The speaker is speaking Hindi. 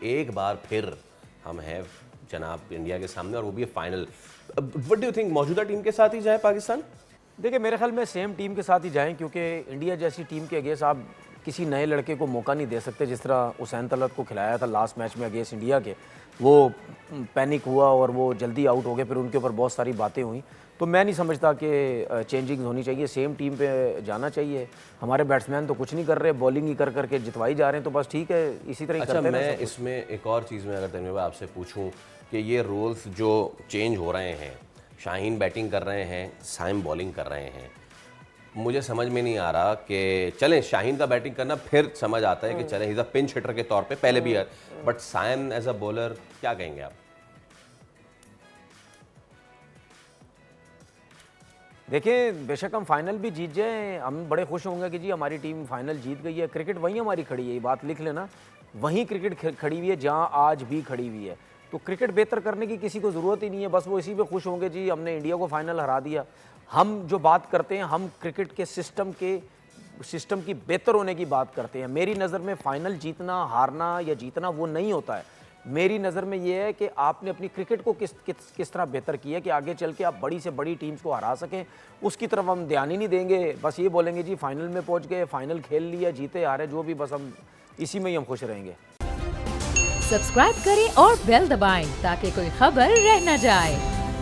एक बार फिर हम हैं जनाब इंडिया के सामने, और वो भी final. What do you think, मौजूदा टीम के साथ ही जाए पाकिस्तान? देखिए मेरे ख्याल में सेम टीम के साथ ही जाएं, क्योंकि इंडिया जैसी टीम के अगेंस्ट आप किसी नए लड़के को मौका नहीं दे सकते। जिस तरह हुसैन तलत को खिलाया था लास्ट मैच में अगेंस्ट इंडिया के, वो पैनिक हुआ और वो जल्दी आउट हो गए, फिर उनके ऊपर बहुत सारी बातें हुई। तो मैं नहीं समझता कि चेंजिंग होनी चाहिए, सेम टीम पे जाना चाहिए। हमारे बैट्समैन तो कुछ नहीं कर रहे, बॉलिंग ही कर करके जितवाई जा रहे हैं, तो बस ठीक है, इसी तरह ही अच्छा, करते मैं रहें। इसमें एक और चीज़ में अगर तनवीर भाई आपसे पूछूं कि ये रोल्स जो चेंज हो रहे हैं, शाहीन बैटिंग कर रहे हैं, साइम बॉलिंग कर रहे हैं, मुझे समझ में नहीं आ रहा कि चलें शाहीन का बैटिंग करना फिर समझ आता है कि चलें इज़ अ पिंच हिटर के तौर पे पहले भी है, but Saim as a bowler क्या कहेंगे आप? देखिए बेशक हम फाइनल भी जीत जाएं, हम बड़े खुश होंगे कि जी हमारी टीम फाइनल जीत गई है। क्रिकेट वहीं हमारी खड़ी है, ये बात लिख लेना, वहीं क्रिकेट खड़ी हुई है जहां आज भी खड़ी हुई है। तो क्रिकेट बेहतर करने की किसी को ज़रूरत ही नहीं है, बस वो इसी पे खुश होंगे जी हमने इंडिया को फाइनल हरा दिया। हम जो बात करते हैं, हम क्रिकेट के सिस्टम की बेहतर होने की बात करते हैं। मेरी नज़र में फाइनल जीतना, हारना या जीतना वो नहीं होता है। मेरी नज़र में ये है कि आपने अपनी क्रिकेट को किस तरह बेहतर किया कि आगे चल के आप बड़ी से बड़ी टीम्स को हरा सकें। उसकी तरफ हम ध्यान ही नहीं देंगे, बस ये बोलेंगे जी फाइनल में पहुंच गए, फाइनल खेल लिया, जीते हारे जो भी, बस हम इसी में ही हम खुश रहेंगे। सब्सक्राइब करें और बेल दबाएं ताकि कोई खबर रह न जाए।